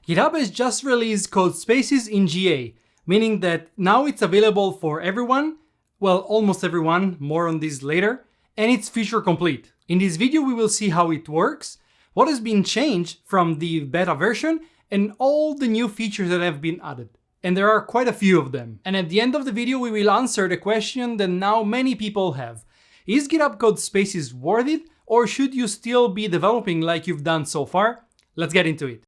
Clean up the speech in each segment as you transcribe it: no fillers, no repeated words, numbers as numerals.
GitHub has just released Codespaces in GA, meaning that now it's available for everyone, well, almost everyone, more on this later, and it's feature complete. In this video, we will see how it works, what has been changed from the beta version, and all the new features that have been added. And there are quite a few of them. And at the end of the video, we will answer the question that now many people have. Is GitHub Codespaces worth it, or should you still be developing like you've done so far? Let's get into it.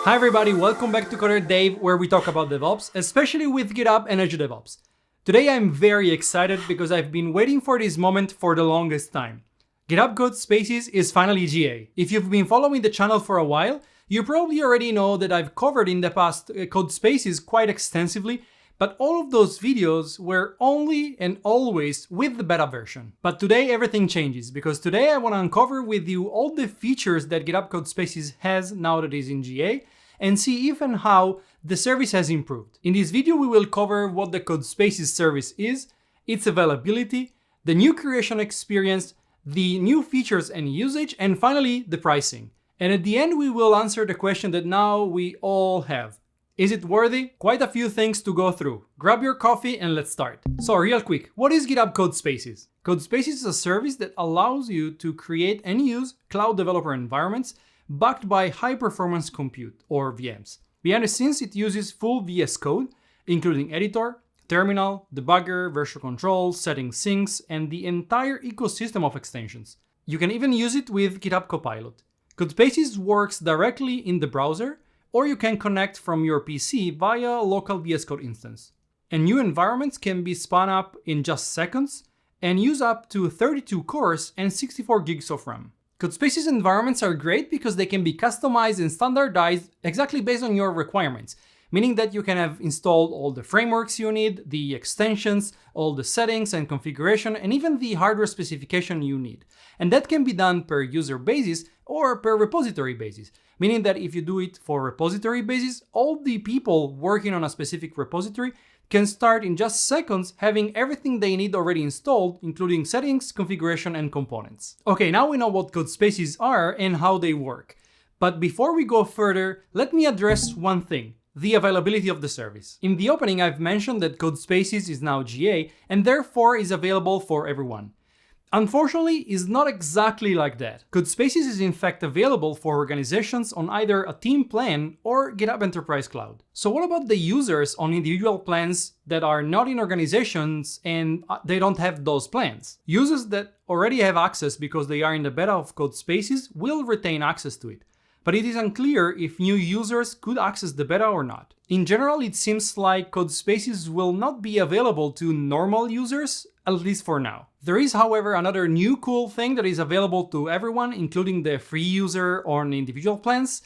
Hi everybody, welcome back to CoderDave, where we talk about DevOps, especially with GitHub and Azure DevOps. Today I'm very excited because I've been waiting for this moment for the longest time. GitHub Codespaces is finally GA. If you've been following the channel for a while, you probably already know that I've covered in the past Codespaces quite extensively, but all of those videos were only and always with the beta version. But today everything changes, because today I want to uncover with you all the features that GitHub Codespaces has now that it's in GA, and see if and how the service has improved. In this video we will cover what the Codespaces service is, its availability, the new creation experience, the new features and usage, and finally the pricing. And at the end we will answer the question that now we all have. Is it worthy? Quite a few things to go through. Grab your coffee and let's start. So real quick, what is GitHub Codespaces? Codespaces is a service that allows you to create and use cloud developer environments backed by high-performance compute, or VMs. Behind the scenes, it uses full VS Code, including editor, terminal, debugger, version control, setting syncs, and the entire ecosystem of extensions. You can even use it with GitHub Copilot. Codespaces works directly in the browser, or you can connect from your PC via a local VS Code instance. And new environments can be spun up in just seconds and use up to 32 cores and 64 gigs of RAM. Codespaces environments are great because they can be customized and standardized exactly based on your requirements, meaning that you can have installed all the frameworks you need, the extensions, all the settings and configuration, and even the hardware specification you need. And that can be done per user basis or per repository basis, meaning that if you do it for repository basis, all the people working on a specific repository can start in just seconds having everything they need already installed, including settings, configuration, and components. Okay, now we know what Codespaces are and how they work. But before we go further, let me address one thing: the availability of the service. In the opening, I've mentioned that Codespaces is now GA and therefore is available for everyone. Unfortunately, it's not exactly like that. Codespaces is in fact available for organizations on either a team plan or GitHub Enterprise Cloud. So what about the users on individual plans that are not in organizations and they don't have those plans? Users that already have access because they are in the beta of Codespaces will retain access to it. But it is unclear if new users could access the beta or not. In general, it seems like Codespaces will not be available to normal users, at least for now. There is, however, another new cool thing that is available to everyone, including the free user on individual plans,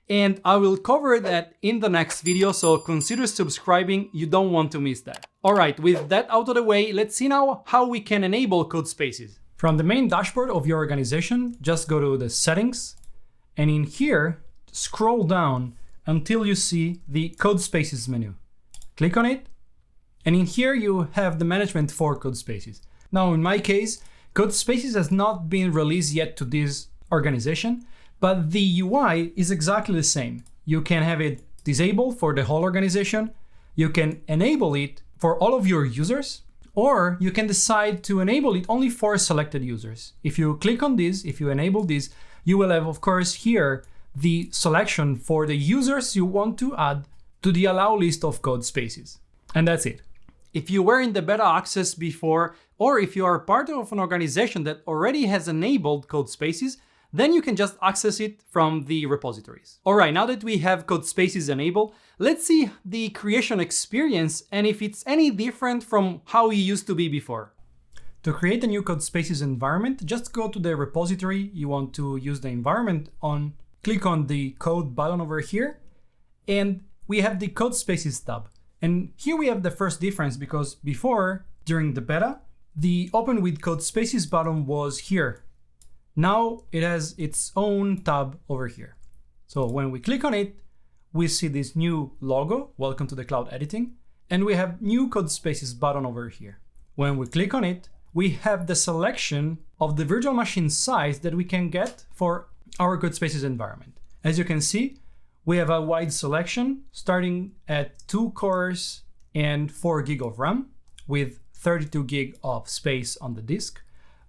and I will cover that in the next video, so consider subscribing, you don't want to miss that. Alright, with that out of the way, let's see now how we can enable Codespaces. From the main dashboard of your organization, just go to the settings, and in here, scroll down until you see the Codespaces menu. Click on it, and in here you have the management for Codespaces. Now in my case, Codespaces has not been released yet to this organization, but the UI is exactly the same. You can have it disabled for the whole organization, you can enable it for all of your users, or you can decide to enable it only for selected users. If you click on this, if you enable this, you will have, of course, here the selection for the users you want to add to the allow list of Codespaces. And that's it. If you were in the beta access before, or if you are part of an organization that already has enabled Codespaces, then you can just access it from the repositories. Alright, now that we have Codespaces enabled, let's see the creation experience and if it's any different from how it used to be before. To create a new Codespaces environment, just go to the repository you want to use the environment on, click on the code button over here, and we have the Codespaces tab. And here we have the first difference, because before, during the beta, the Open with Codespaces button was here. Now it has its own tab over here. So when we click on it, we see this new logo, Welcome to the Cloud Editing, and we have new Codespaces button over here. When we click on it, we have the selection of the virtual machine size that we can get for our Codespaces environment. As you can see, we have a wide selection starting at 2 cores and 4 gig of RAM with 32 gig of space on the disk,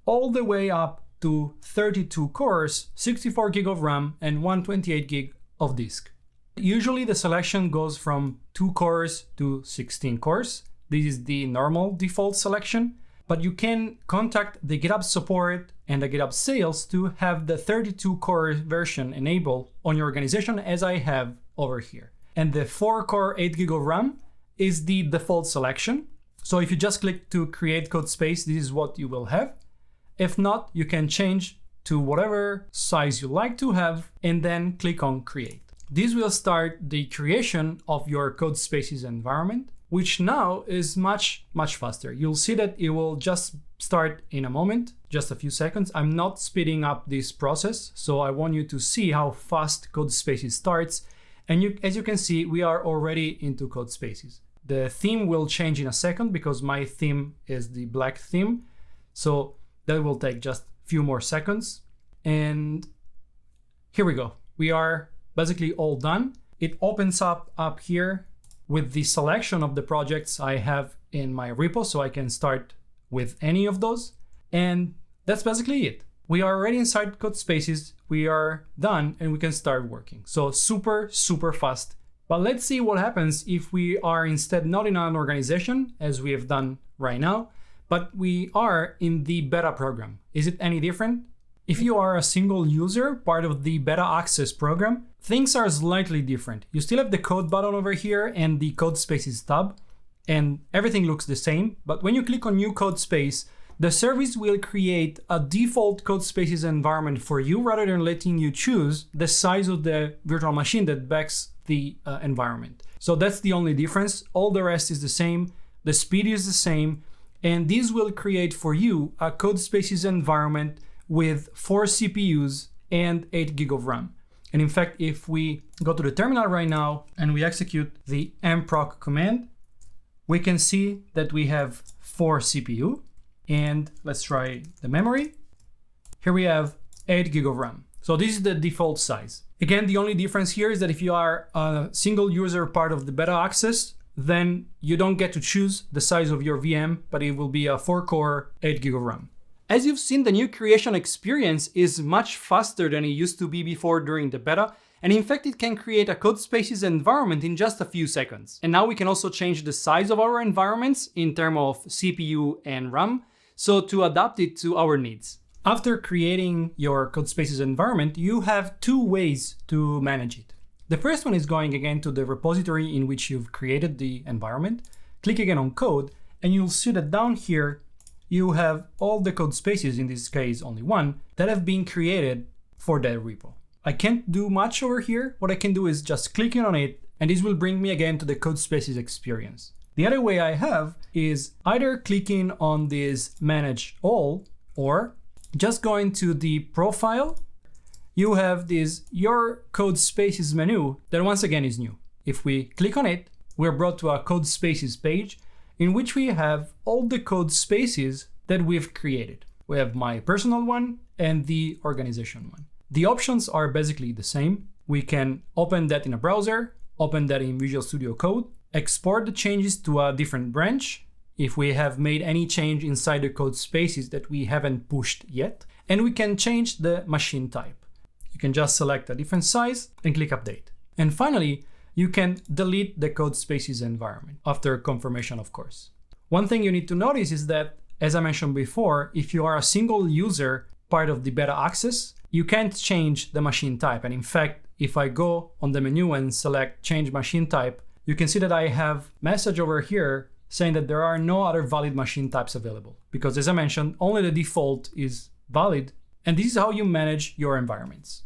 all the way up to 32 cores, 64 gig of RAM and 128 gig of disk. Usually the selection goes from 2 cores to 16 cores. This is the normal default selection, but you can contact the GitHub support and the GitHub sales to have the 32 core version enabled on your organization, as I have over here. And the 4 core 8 gig of RAM is the default selection. So if you just click to create Codespace, this is what you will have. If not, you can change to whatever size you like to have and then click on create. This will start the creation of your Codespaces environment, which now is much faster. You'll see that it will just start in a moment, just a few seconds. I'm not speeding up this process, so I want you to see how fast Codespaces starts. And as you can see, we are already into Codespaces. The theme will change in a second because my theme is the black theme. So that will take just a few more seconds. And here we go. We are basically all done. It opens up here with the selection of the projects I have in my repo, so I can start with any of those. And that's basically it. We are already inside Codespaces, we are done, and we can start working. So super fast. But let's see what happens if we are instead not in an organization, as we have done right now, but we are in the beta program. Is it any different? If you are a single user, part of the beta access program, things are slightly different. You still have the code button over here and the Codespaces tab, and everything looks the same. But when you click on new Codespace, the service will create a default Codespaces environment for you rather than letting you choose the size of the virtual machine that backs the environment. So that's the only difference. All the rest is the same. The speed is the same. And this will create for you a Codespaces environment with 4 CPUs and 8 gig of RAM. And in fact, if we go to the terminal right now and we execute the mproc command, we can see that we have 4 CPU. And let's try the memory. Here we have 8 gig of RAM. So this is the default size. Again, the only difference here is that if you are a single user part of the beta access, then you don't get to choose the size of your VM, but it will be a 4-core, 8 gig of RAM. As you've seen, the new creation experience is much faster than it used to be before during the beta, and in fact it can create a Codespaces environment in just a few seconds. And now we can also change the size of our environments in terms of CPU and RAM, so to adapt it to our needs. After creating your Codespaces environment, you have 2 ways to manage it. The first one is going again to the repository in which you've created the environment. Click again on code, and you'll see that down here you have all the Codespaces, in this case only one, that have been created for that repo. I can't do much over here. What I can do is just clicking on it, and this will bring me again to the Codespaces experience. The other way I have is either clicking on this manage all, or just going to the profile. You have this your Codespaces menu that once again is new. If we click on it, we're brought to a Codespaces page in which we have all the Codespaces that we've created. We have my personal one and the organization one. The options are basically the same. We can open that in a browser, open that in Visual Studio Code, export the changes to a different branch if we have made any change inside the Codespaces that we haven't pushed yet, and we can change the machine type. You can just select a different size and click update. And finally, you can delete the Codespaces environment after confirmation, of course. One thing you need to notice is that, as I mentioned before, if you are a single user part of the beta access, you can't change the machine type. And in fact, if I go on the menu and select change machine type, you can see that I have message over here saying that there are no other valid machine types available. Because as I mentioned, only the default is valid. And this is how you manage your environments.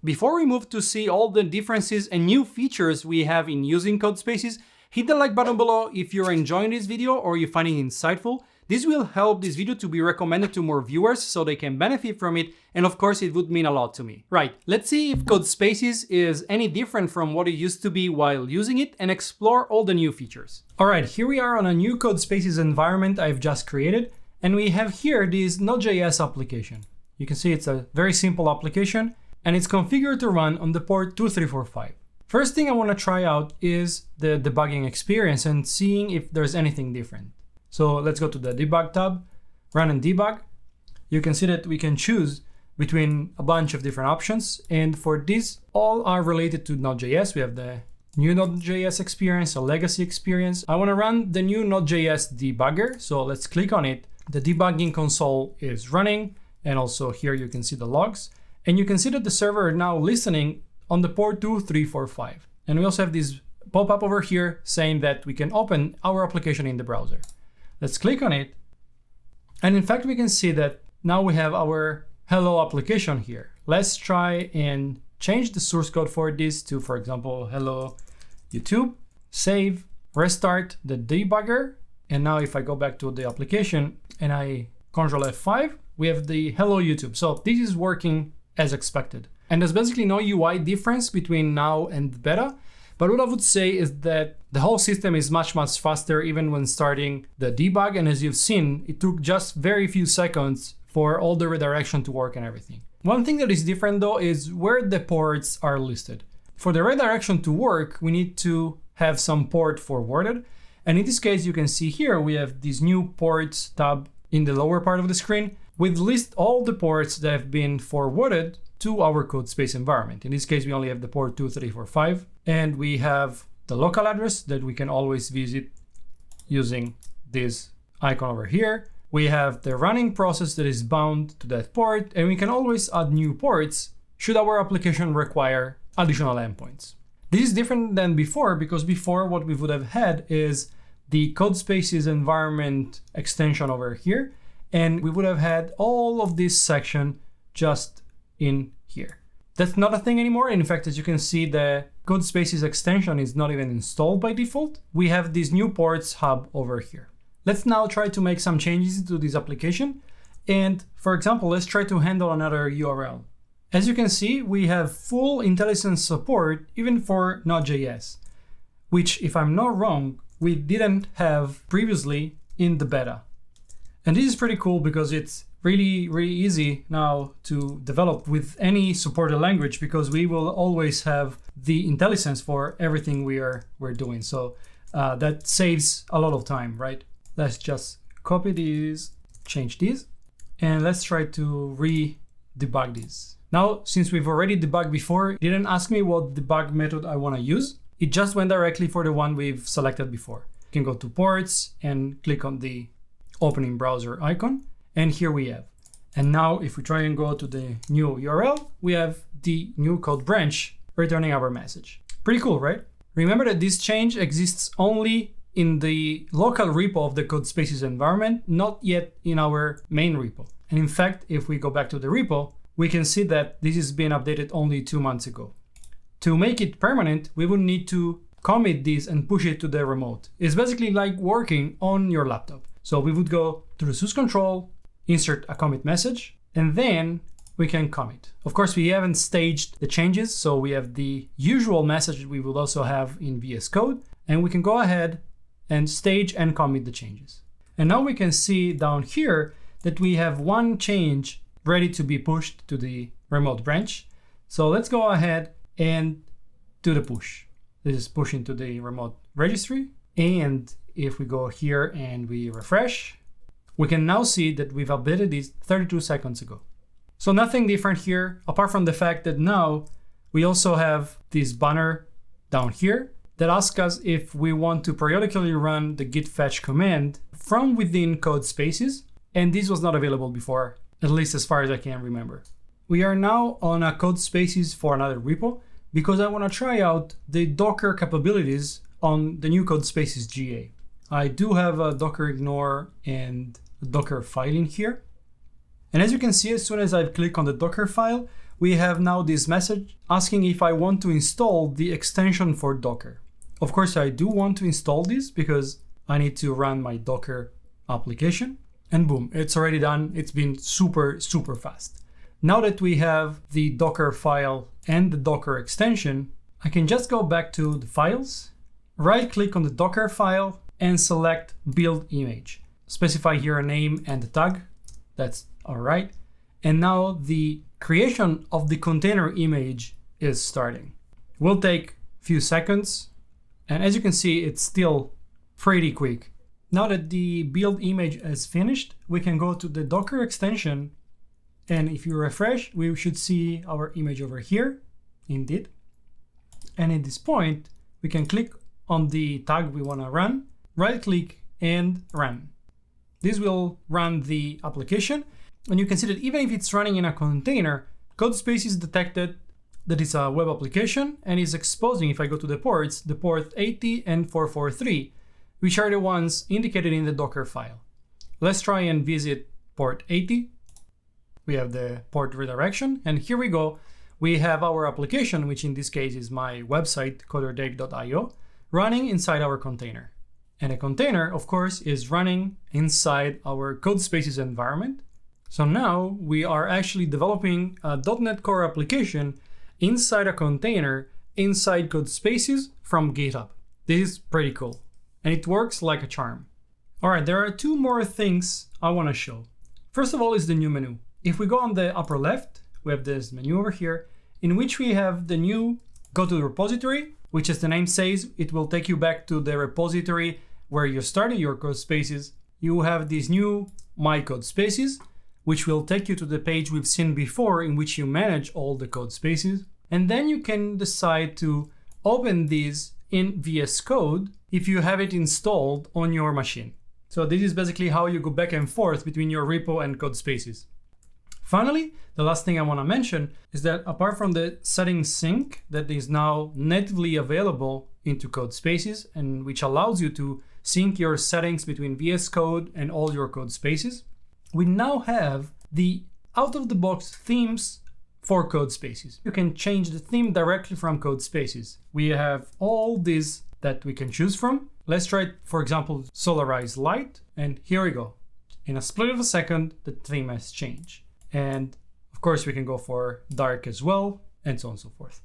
Before we move to see all the differences and new features we have in using Codespaces, hit the like button below if you're enjoying this video or you find it insightful. This will help this video to be recommended to more viewers so they can benefit from it, and of course it would mean a lot to me. Right, let's see if Codespaces is any different from what it used to be while using it and explore all the new features. Alright, here we are on a new Codespaces environment I've just created, And we have here this Node.js application. You can see it's a very simple application and it's configured to run on the port 2345. First thing I want to try out is the debugging experience and seeing if there's anything different. So let's go to the debug tab, run and debug. You can see that we can choose between a bunch of different options. And for this, all are related to Node.js. We have the new Node.js experience, a legacy experience. I want to run the new Node.js debugger. So let's click on it. The debugging console is running. And also here you can see the logs. And you can see that the server is now listening on the port 2345. And we also have this pop-up over here saying that we can open our application in the browser. Let's click on it. And in fact, we can see that now we have our hello application here. Let's try and change the source code for this to, for example, hello YouTube, save, restart the debugger. And now if I go back to the application and I Ctrl F5, we have the hello YouTube. So this is working as expected. And there's basically no UI difference between now and beta. But what I would say is that the whole system is much faster even when starting the debug. And as you've seen, it took just very few seconds for all the redirection to work and everything. One thing that is different though is where the ports are listed. For the redirection to work, we need to have some port forwarded. And in this case, you can see here, we have this new ports tab in the lower part of the screen. We've listed all the ports that have been forwarded to our Codespace environment. In this case, we only have the port 2345, and we have the local address that we can always visit using this icon over here. We have the running process that is bound to that port, and we can always add new ports should our application require additional endpoints. This is different than before, because before what we would have had is the Codespaces environment extension over here, and we would have had all of this section just in here. That's not a thing anymore. In fact, as you can see, the Codespaces extension is not even installed by default. We have this new ports hub over here. Let's now try to make some changes to this application. And for example, let's try to handle another URL. As you can see, we have full IntelliSense support even for Node.js, which, if I'm not wrong, we didn't have previously in the beta. And this is pretty cool because it's really easy now to develop with any supported language, because we will always have the IntelliSense for everything we're doing. So that saves a lot of time, right? Let's just copy these, change these, and let's try to re-debug this. Now, since we've already debugged before, it didn't ask me what debug method I want to use. It just went directly for the one we've selected before. You can go to ports and click on the opening browser icon. And here we have. And now if we try and go to the new URL, we have the new code branch returning our message. Pretty cool, right? Remember that this change exists only in the local repo of the Codespaces environment, not yet in our main repo. And in fact, if we go back to the repo, we can see that this has been updated only 2 months ago. To make it permanent, we will need to commit this and push it to the remote. It's basically like working on your laptop. So we would go to the SUS control, insert a commit message, and then we can commit. Of course, we haven't staged the changes, so we have the usual message we will also have in VS Code, and we can go ahead and stage and commit the changes. And now we can see down here that we have one change ready to be pushed to the remote branch. So let's go ahead and do the push. This is pushing to the remote registry. And if we go here and we refresh, we can now see that we've updated this 32 seconds ago. So nothing different here, apart from the fact that now we also have this banner down here that asks us if we want to periodically run the git fetch command from within Codespaces. And this was not available before, at least as far as I can remember. We are now on a Codespaces for another repo because I want to try out the Docker capabilities on the new Codespaces GA. I do have a Docker ignore and a Docker file in here. And as you can see, as soon as I click on the Docker file, we have now this message asking if I want to install the extension for Docker. Of course, I do want to install this because I need to run my Docker application. And boom, it's already done. It's been super fast. Now that we have the Docker file and the Docker extension, I can just go back to the files, right click on the Docker file and select build image. specify here a name and a tag. That's all right. And now the creation of the container image is starting. Will take a few seconds. And as you can see, it's still pretty quick. Now that the build image is finished, we can go to the Docker extension. And if you refresh, we should see our image over here, indeed. And at this point, we can click on the tag we want to run, right click and run. This will run the application. And you can see that even if it's running in a container, Codespaces detected that it's a web application and is exposing, if I go to the ports, the port 80 and 443, which are the ones indicated in the Docker file. Let's try and visit port 80. We have the port redirection, and here we go. We have our application, which in this case is my website, CoderDave.io, running inside our container. And a container, of course, is running inside our Codespaces environment. So now we are actually developing a .NET Core application inside a container inside Codespaces from GitHub. This is pretty cool. And it works like a charm. All right, there are two more things I want to show. First of all is the new menu. If we go on the upper left, we have this menu over here in which we have the new go to the repository, which as the name says, it will take you back to the repository where you started your Codespaces. You have this new My Codespaces, which will take you to the page we've seen before in which you manage all the Codespaces. And then you can decide to open these in VS Code if you have it installed on your machine. So this is basically how you go back and forth between your repo and Codespaces. Finally, the last thing I want to mention is that apart from the settings sync that is now natively available into Codespaces and which allows you to sync your settings between VS Code and all your Codespaces, we now have the out-of-the-box themes for Codespaces. You can change the theme directly from Codespaces. We have all these that we can choose from. Let's try, for example, Solarize Light, and here we go. In a split of a second, the theme has changed. And of course, we can go for dark as well, and so on and so forth.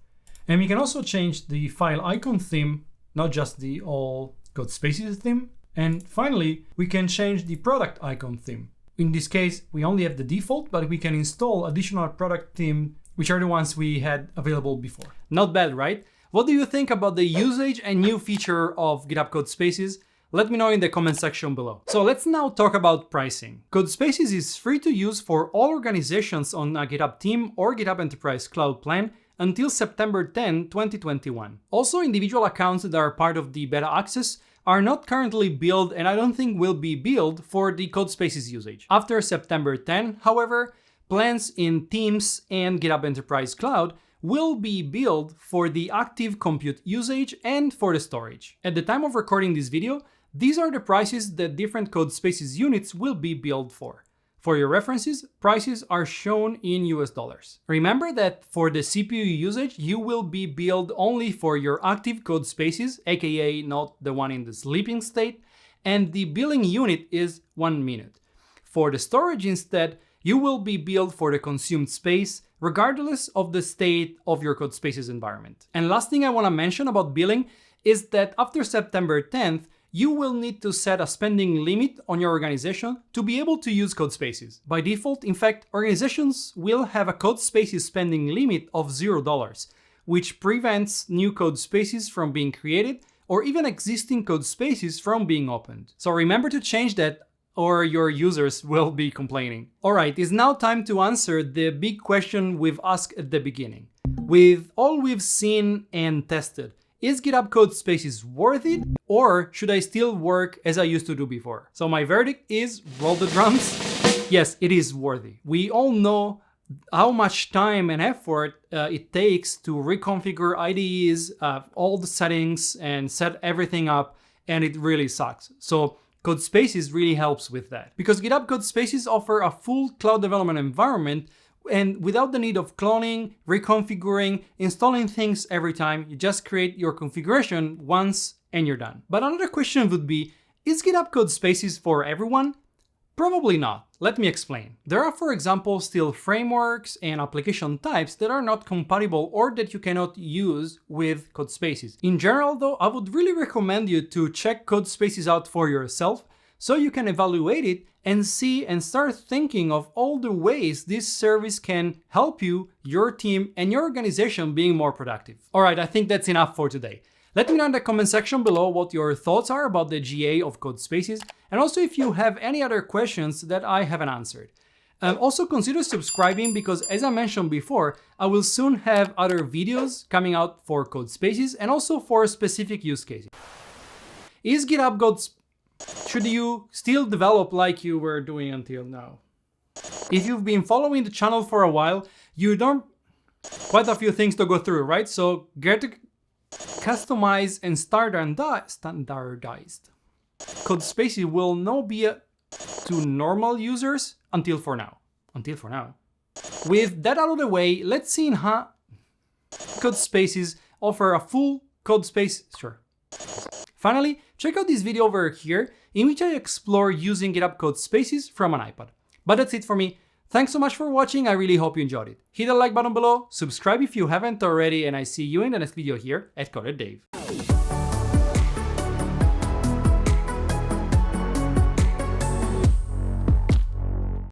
And we can also change the file icon theme, not just the all Codespaces theme. And finally, we can change the product icon theme. In this case, we only have the default, but we can install additional product theme, which are the ones we had available before. Not bad, right? What do you think about the usage and new feature of GitHub Codespaces? Let me know in the comment section below. So let's now talk about pricing. Codespaces is free to use for all organizations on a GitHub team or GitHub Enterprise Cloud plan until September 10, 2021. Also, individual accounts that are part of the beta access are not currently billed and I don't think will be billed for the Codespaces usage. After September 10, however, plans in Teams and GitHub Enterprise Cloud will be billed for the active compute usage and for the storage. At the time of recording this video, these are the prices that different Codespaces units will be billed for. For your references, prices are shown in US dollars. Remember that for the CPU usage, you will be billed only for your active Codespaces, aka not the one in the sleeping state, and the billing unit is 1 minute. For the storage instead, you will be billed for the consumed space, regardless of the state of your Codespaces environment. And last thing I want to mention about billing is that after September 10th, you will need to set a spending limit on your organization to be able to use Codespaces. By default, in fact, organizations will have a Codespaces spending limit of $0, which prevents new Codespaces from being created or even existing Codespaces from being opened. So remember to change that or your users will be complaining. All right, it's now time to answer the big question we've asked at the beginning. With all we've seen and tested, is GitHub Codespaces worth it, or should I still work as I used to do before? So my verdict is, roll the drums. Yes, it is worthy. We all know how much time and effort it takes to reconfigure IDEs, all the settings and set everything up, and it really sucks. So Codespaces really helps with that. Because GitHub Codespaces offer a full cloud development environment and without the need of cloning, reconfiguring, installing things every time, you just create your configuration once and you're done. But another question would be, is GitHub Codespaces for everyone? Probably not. Let me explain. There are, for example, still frameworks and application types that are not compatible or that you cannot use with Codespaces. In general, though, I would really recommend you to check Codespaces out for yourself so you can evaluate it and see and start thinking of all the ways this service can help you, your team, and your organization being more productive. All right, I think that's enough for today. Let me know in the comment section below what your thoughts are about the GA of Codespaces, and also if you have any other questions that I haven't answered. Also consider subscribing because, as I mentioned before, I will soon have other videos coming out for Codespaces and also for specific use cases. Is GitHub should you still develop like you were doing until now? If you've been following the channel for a while, you don't quite a few things to go through, right? So get to customize and standardized. Codespaces will not be to normal users until for now. With that out of the way, let's see how Codespaces offer a full Codespace. Sure. Finally, check out this video over here in which I explore using GitHub Codespaces from an iPad. But that's it for me. Thanks so much for watching. I really hope you enjoyed it. Hit the like button below, subscribe if you haven't already, and I see you in the next video here at CoderDave.